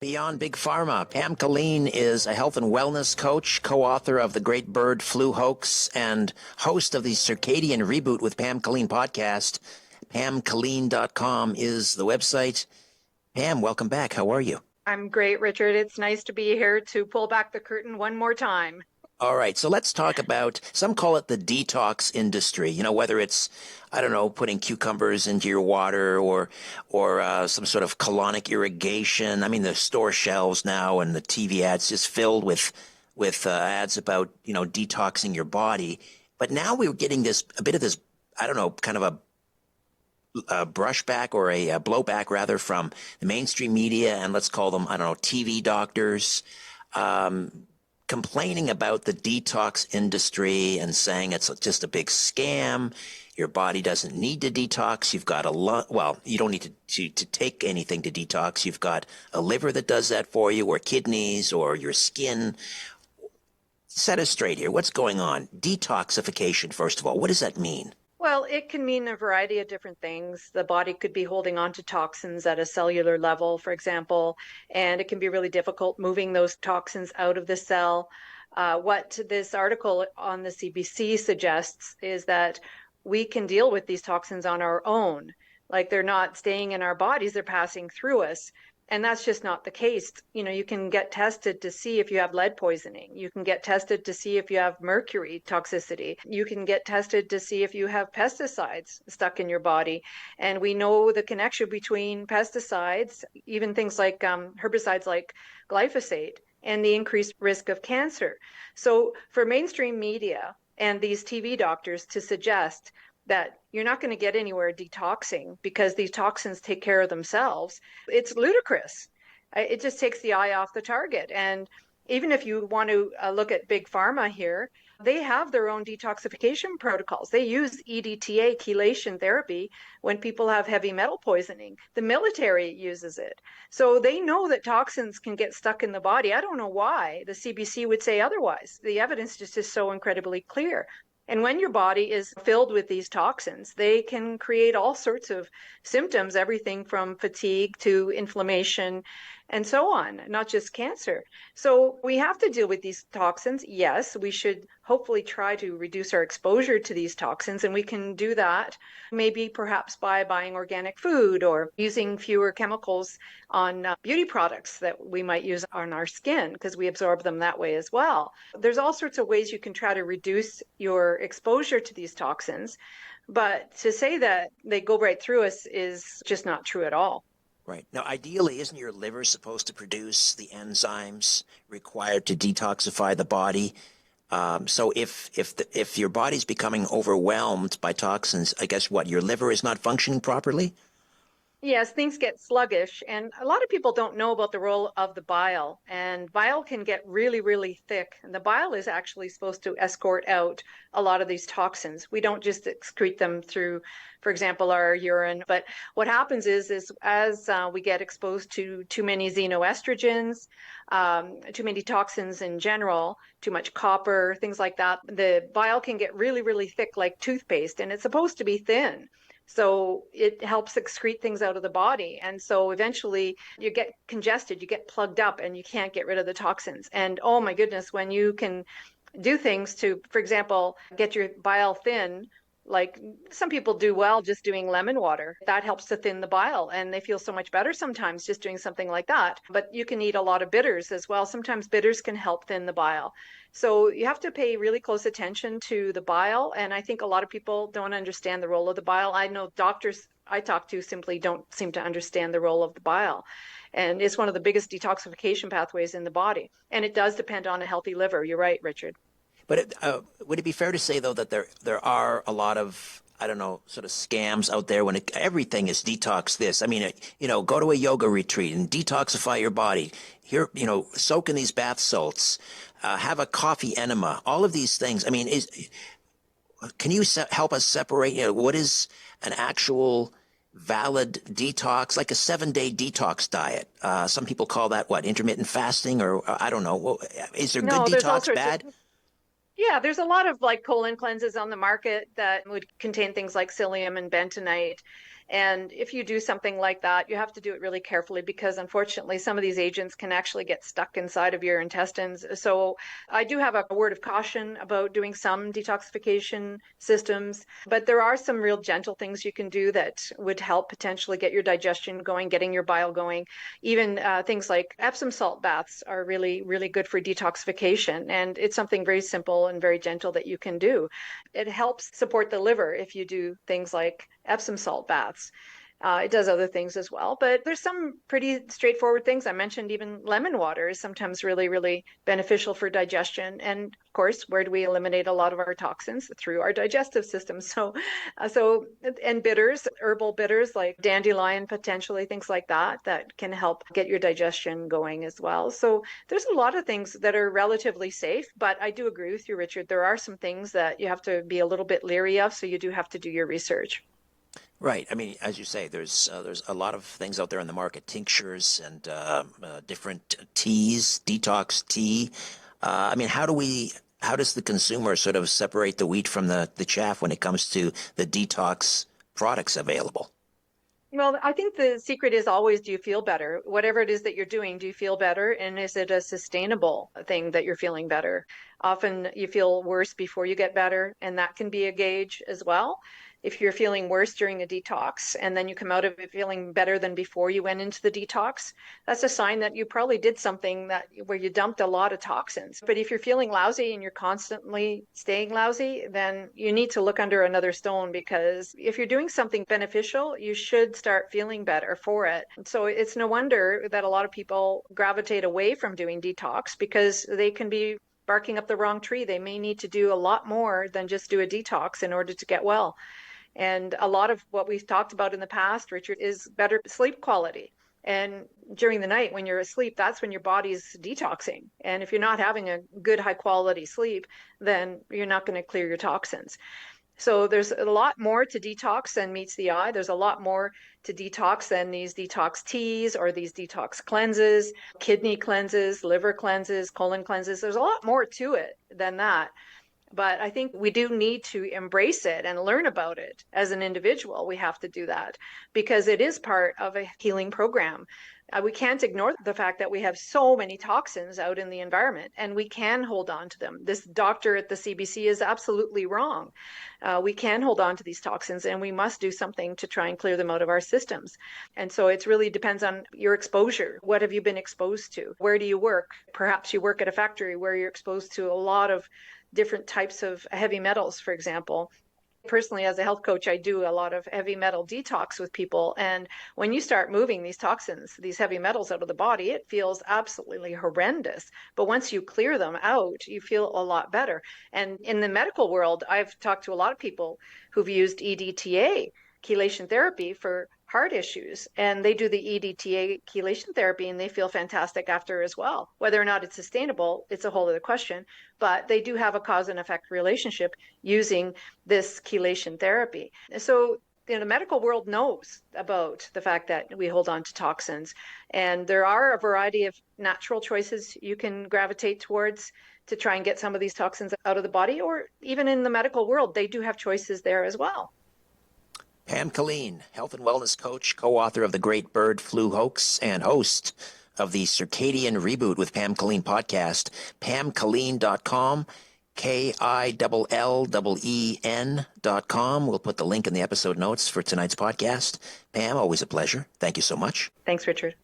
Beyond Big Pharma, Pam Killeen is a health and wellness coach, co-author of The Great Bird Flu Hoax, and host of the Circadian Reboot with Pam Killeen podcast. PamKilleen.com is the website. Pam, welcome back. How are you? I'm great, Richard. It's nice to be here to pull back the curtain one more time. All right, so let's talk about, some call it the detox industry, whether it's, I don't know, putting cucumbers into your water or some sort of colonic irrigation. I mean, the store shelves now and the TV ads just filled with ads about, detoxing your body. But now we're getting a bit of this, I don't know, kind of a brushback or a blowback rather from the mainstream media, and let's call them, I don't know, TV doctors, complaining about the detox industry and saying it's just a big scam. Your body doesn't need to detox. You've got you don't need to take anything to detox. You've got a liver that does that for you, or kidneys, or your skin. Set us straight here. What's going on? Detoxification, first of all. What does that mean? Well, it can mean a variety of different things. The body could be holding on to toxins at a cellular level, for example, and it can be really difficult moving those toxins out of the cell. What this article on the CBC suggests is that we can deal with these toxins on our own. Like, they're not staying in our bodies, they're passing through us. And that's just not the case. You can get tested to see if you have lead poisoning. You can get tested to see if you have mercury toxicity. You can get tested to see if you have pesticides stuck in your body. And we know the connection between pesticides, even things like herbicides like glyphosate, and the increased risk of cancer. So for mainstream media and these TV doctors to suggest that you're not going to get anywhere detoxing because these toxins take care of themselves, it's ludicrous. It just takes the eye off the target. And even if you want to look at Big Pharma here, they have their own detoxification protocols. They use EDTA, chelation therapy, when people have heavy metal poisoning. The military uses it. So they know that toxins can get stuck in the body. I don't know why the CBC would say otherwise. The evidence just is so incredibly clear. And when your body is filled with these toxins, they can create all sorts of symptoms, everything from fatigue to inflammation and so on, not just cancer. So we have to deal with these toxins. Yes, we should hopefully try to reduce our exposure to these toxins, and we can do that maybe perhaps by buying organic food or using fewer chemicals on beauty products that we might use on our skin, because we absorb them that way as well. There's all sorts of ways you can try to reduce your exposure to these toxins, but to say that they go right through us is just not true at all. Right. Now, ideally, isn't your liver supposed to produce the enzymes required to detoxify the body? So if your body's becoming overwhelmed by toxins, I guess your liver is not functioning properly? Yes, things get sluggish, and a lot of people don't know about the role of the bile, and bile can get really, really thick. And the bile is actually supposed to escort out a lot of these toxins. We don't just excrete them through, for example, our urine. But what happens is as we get exposed to too many xenoestrogens, too many toxins in general, too much copper, things like that, the bile can get really, really thick like toothpaste, and it's supposed to be thin. So it helps excrete things out of the body. And so eventually you get congested, you get plugged up, and you can't get rid of the toxins. And oh my goodness, when you can do things to, for example, get your bile thin, like some people do well just doing lemon water. That helps to thin the bile, and they feel so much better sometimes just doing something like that. But you can eat a lot of bitters as well. Sometimes bitters can help thin the bile. So you have to pay really close attention to the bile, and I think a lot of people don't understand the role of the bile. I know doctors I talk to simply don't seem to understand the role of the bile. And it's one of the biggest detoxification pathways in the body. And it does depend on a healthy liver. You're right, Richard. But would it be fair to say, though, that there are a lot of, I don't know, sort of scams out there when everything is detox this? I mean, go to a yoga retreat and detoxify your body. Here, soak in these bath salts, have a coffee enema, all of these things. I mean, can you help us separate, what is an actual valid detox, like a 7-day detox diet? Some people call that intermittent fasting, or I don't know. Well, is there No, good detox, bad? Yeah, there's a lot of like colon cleanses on the market that would contain things like psyllium and bentonite. And if you do something like that, you have to do it really carefully because unfortunately, some of these agents can actually get stuck inside of your intestines. So I do have a word of caution about doing some detoxification systems, but there are some real gentle things you can do that would help potentially get your digestion going, getting your bile going. Even things like Epsom salt baths are really, really good for detoxification. And it's something very simple and very gentle that you can do. It helps support the liver if you do things like Epsom salt baths. It does other things as well, but there's some pretty straightforward things. I mentioned even lemon water is sometimes really, really beneficial for digestion. And of course, where do we eliminate a lot of our toxins? Through our digestive system. And bitters, herbal bitters like dandelion, potentially things like that, that can help get your digestion going as well. So there's a lot of things that are relatively safe, but I do agree with you, Richard. There are some things that you have to be a little bit leery of, so you do have to do your research. Right. I mean, as you say, there's a lot of things out there in the market, tinctures and different teas, detox tea. I mean, how does the consumer sort of separate the wheat from the chaff when it comes to the detox products available? Well, I think the secret is always, do you feel better? Whatever it is that you're doing, do you feel better? And is it a sustainable thing that you're feeling better? Often you feel worse before you get better, and that can be a gauge as well. If you're feeling worse during a detox and then you come out of it feeling better than before you went into the detox, that's a sign that you probably did something that where you dumped a lot of toxins. But if you're feeling lousy and you're constantly staying lousy, then you need to look under another stone, because if you're doing something beneficial, you should start feeling better for it. So it's no wonder that a lot of people gravitate away from doing detox, because they can be barking up the wrong tree. They may need to do a lot more than just do a detox in order to get well. And a lot of what we've talked about in the past, Richard, is better sleep quality. And during the night when you're asleep, that's when your body's detoxing. And if you're not having a good high quality sleep, then you're not going to clear your toxins. So there's a lot more to detox than meets the eye. There's a lot more to detox than these detox teas or these detox cleanses, kidney cleanses, liver cleanses, colon cleanses. There's a lot more to it than that. But I think we do need to embrace it and learn about it as an individual. We have to do that because it is part of a healing program. We can't ignore the fact that we have so many toxins out in the environment, and we can hold on to them. This doctor at the CBC is absolutely wrong. We can hold on to these toxins, and we must do something to try and clear them out of our systems. And so it really depends on your exposure. What have you been exposed to? Where do you work? Perhaps you work at a factory where you're exposed to a lot of different types of heavy metals, for example. Personally, as a health coach, I do a lot of heavy metal detox with people. And when you start moving these toxins, these heavy metals out of the body, it feels absolutely horrendous. But once you clear them out, you feel a lot better. And in the medical world, I've talked to a lot of people who've used EDTA, chelation therapy, for heart issues, and they do the EDTA chelation therapy and they feel fantastic after as well. Whether or not it's sustainable, it's a whole other question, but they do have a cause and effect relationship using this chelation therapy. So the medical world knows about the fact that we hold on to toxins, and there are a variety of natural choices you can gravitate towards to try and get some of these toxins out of the body, or even in the medical world, they do have choices there as well. Pam Killeen, health and wellness coach, co-author of The Great Bird Flu Hoax, and host of the Circadian Reboot with Pam Killeen podcast. PamKilleen.com, KILLEN.com. We'll put the link in the episode notes for tonight's podcast. Pam, always a pleasure. Thank you so much. Thanks, Richard.